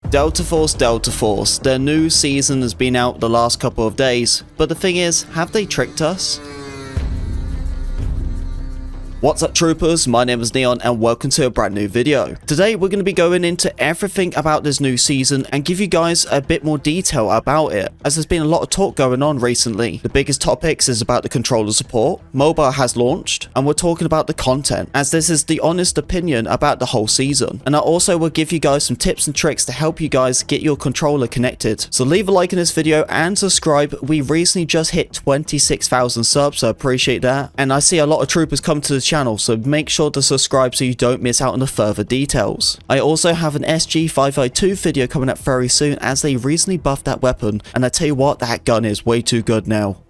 Delta Force, their new season has been out the last couple of days, but the thing is, have they tricked us? What's up troopers, my name is Neon and welcome to a brand new video. Today we're going to be going into everything about this new season and give you guys a bit more detail about it, as there's been a lot of talk going on recently. The biggest topics is about the controller support, mobile has launched, and we're talking about the content, as this is the honest opinion about the whole season. And I also will give you guys some tips and tricks to help you guys get your controller connected. So leave a like in this video and subscribe. We recently just hit 26,000 subs, so I appreciate that. And I see a lot of troopers come to the channel, so make sure to subscribe so you don't miss out on the further details. I also have an SG552 video coming up very soon, as they recently buffed that weapon, and I tell you what, that gun is way too good now.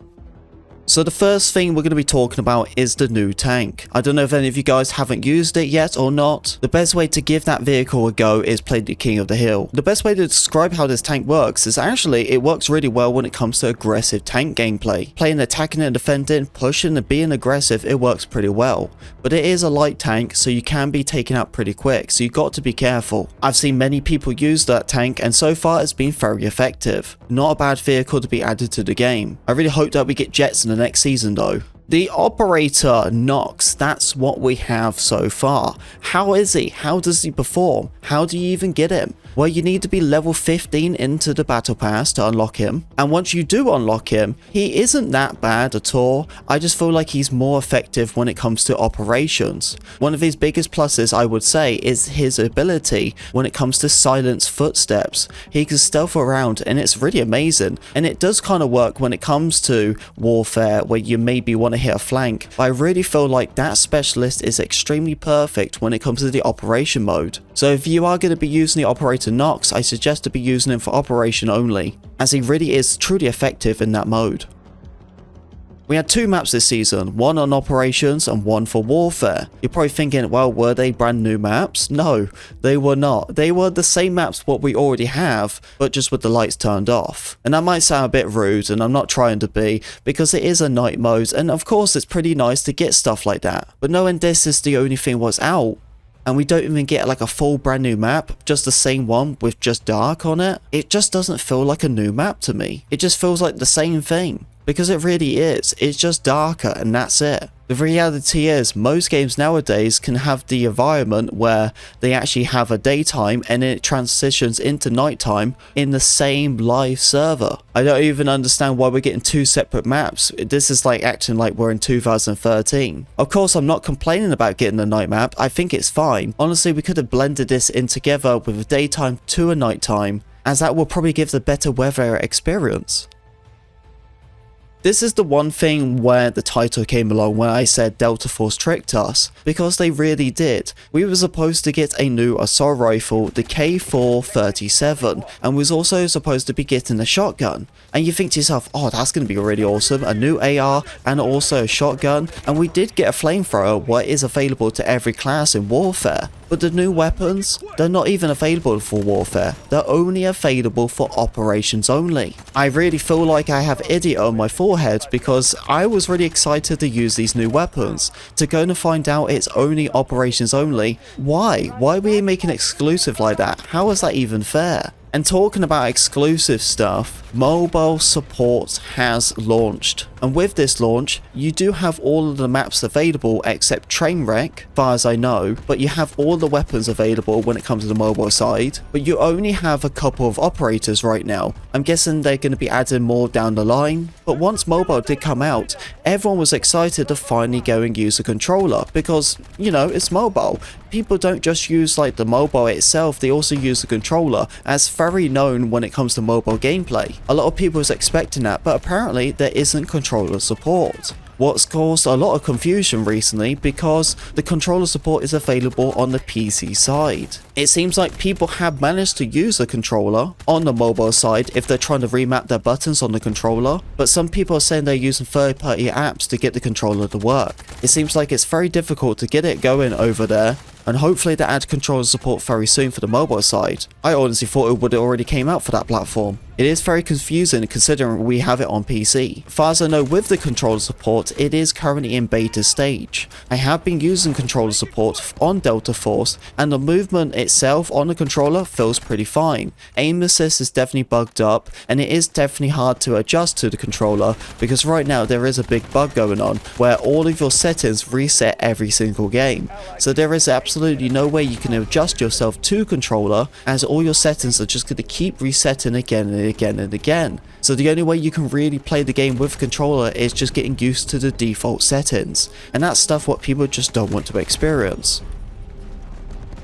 So the first thing we're going to be talking about is the new tank. I don't know if any of you guys haven't used it yet or not. The best way to give that vehicle a go is play the King of the Hill. The best way to describe how this tank works is actually it works really well when it comes to aggressive tank gameplay. Playing attacking and defending, pushing and being aggressive, it works pretty well. But it is a light tank, so you can be taken out pretty quick, so you've got to be careful. I've seen many people use that tank and so far it's been very effective. Not a bad vehicle to be added to the game. I really hope that we get jets in the next season though. The operator Nox, that's what we have so far. How is he? How does he perform? How do you even get him? Well, you need to be level 15 into the battle pass to unlock him. And once you do unlock him, he isn't that bad at all. I just feel like he's more effective when it comes to operations. One of his biggest pluses, I would say, is his ability when it comes to silence footsteps. He can stealth around and it's really amazing. And it does kind of work when it comes to warfare where you maybe want to hit a flank, but I really feel like that specialist is extremely perfect when it comes to the operation mode. So if you are going to be using the operator Nox, I suggest to be using him for operation only, as he really is truly effective in that mode. We had two maps this season, one on operations and one for warfare. You're probably thinking, well, were they brand new maps? No, they were not. They were the same maps what we already have, but just with the lights turned off. And that might sound a bit rude, and I'm not trying to be, because it is a night mode, and of course it's pretty nice to get stuff like that. But knowing this is the only thing what's out, and we don't even get like a full brand new map, just the same one with just dark on it, it just doesn't feel like a new map to me. It just feels like the same thing. Because it really is, it's just darker and that's it. The reality is, most games nowadays can have the environment where they actually have a daytime and it transitions into nighttime in the same live server. I don't even understand why we're getting two separate maps. This is like acting like we're in 2013. Of course, I'm not complaining about getting a night map. I think it's fine. Honestly, we could have blended this in together with a daytime to a nighttime, as that will probably give the better weather experience. This is the one thing where the title came along when I said Delta Force tricked us, because they really did. We were supposed to get a new assault rifle, the K437, and was also supposed to be getting a shotgun. And you think to yourself, oh, that's going to be really awesome, a new AR and also a shotgun. And we did get a flamethrower, what is available to every class in warfare. But the new weapons, they're not even available for warfare. They're only available for operations only. I really feel like I have idiot on my forehead, because I was really excited to use these new weapons. To go and find out it's only operations only. Why? Why are we making it exclusive like that? How is that even fair? And talking about exclusive stuff, mobile support has launched. And with this launch, you do have all of the maps available except Trainwreck, far as I know, but you have all the weapons available when it comes to the mobile side. But you only have a couple of operators right now. I'm guessing they're going to be adding more down the line. But once mobile did come out, everyone was excited to finally go and use a controller, because, you know, it's mobile. People don't just use like the mobile itself, they also use the controller, as very known when it comes to mobile gameplay. A lot of people was expecting that, but apparently there isn't controller support. What's caused a lot of confusion recently, because the controller support is available on the PC side. It seems like people have managed to use the controller on the mobile side if they're trying to remap their buttons on the controller, but some people are saying they're using third-party apps to get the controller to work. It seems like it's very difficult to get it going over there, and hopefully they add controller support very soon for the mobile side. I honestly thought it would have already came out for that platform. It is very confusing considering we have it on PC. As far as I know, with the controller support, it is currently in beta stage. I have been using controller support on Delta Force, and the movement itself on the controller feels pretty fine. Aim assist is definitely bugged up, and it is definitely hard to adjust to the controller because right now there is a big bug going on where all of your settings reset every single game. So there is absolutely no way you can adjust yourself to controller, as all your settings are just going to keep resetting again and again and again. So the only way you can really play the game with controller is just getting used to the default settings, and that's stuff what people just don't want to experience.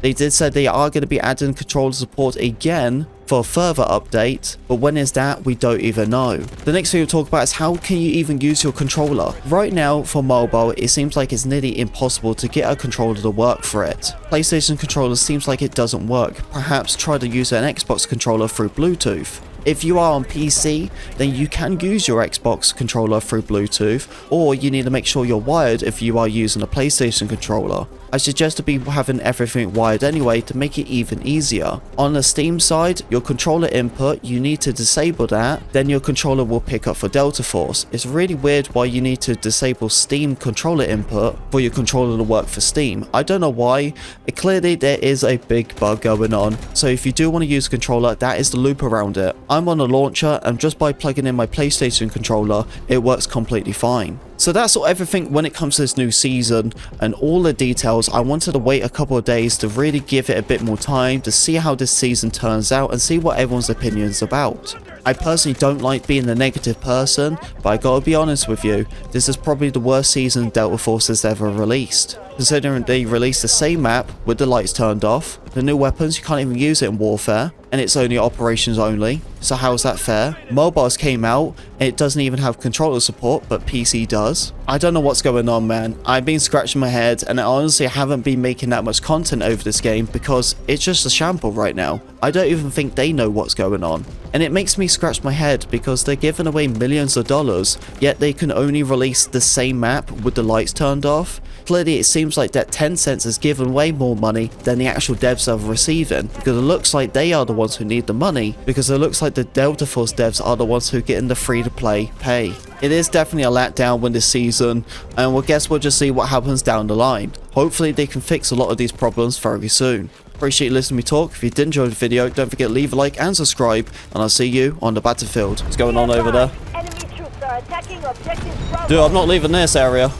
They did say they are going to be adding controller support again for a further update, but when is that, we don't even know. The next thing we'll talk about is how can you even use your controller. Right now for mobile, it seems like it's nearly impossible to get a controller to work for it. PlayStation controller seems like it doesn't work. Perhaps try to use an Xbox controller through Bluetooth. If you are on PC, then you can use your Xbox controller through Bluetooth, or you need to make sure you're wired if you are using a PlayStation controller. I suggest to be having everything wired anyway to make it even easier. On the Steam side, your controller input, you need to disable that, then your controller will pick up for Delta Force. It's really weird why you need to disable Steam controller input for your controller to work for Steam. I don't know why. Clearly there is a big bug going on, so if you do want to use a controller, that is the loop around it. I'm on a launcher, and just by plugging in my PlayStation controller, it works completely fine. So that's all everything when it comes to this new season and all the details. I wanted to wait a couple of days to really give it a bit more time to see how this season turns out and see what everyone's opinion is about. I personally don't like being the negative person, but I gotta be honest with you, this is probably the worst season Delta Force has ever released. Considering they released the same map with the lights turned off, the new weapons, you can't even use it in warfare, and it's only operations only, so how is that fair? Mobiles came out, and it doesn't even have controller support, but PC does. I don't know what's going on, man. I've been scratching my head, and I honestly haven't been making that much content over this game because it's just a shamble right now. I don't even think they know what's going on. And it makes me scratch my head because they're giving away millions of dollars, yet they can only release the same map with the lights turned off. Clearly it seems like that Tencent has given away more money than the actual devs are receiving, because it looks like they are the ones who need the money, because it looks like the Delta Force devs are the ones who get in the free-to-play pay. It is definitely a letdown with this season, and we'll just see what happens down the line. Hopefully they can fix a lot of these problems very soon. Appreciate you listening to me talk. If you did enjoy the video, don't forget to leave a like and subscribe, and I'll see you on the battlefield. What's going on over there? Enemy troops are attacking objective Bravo. Dude, I'm not leaving this area.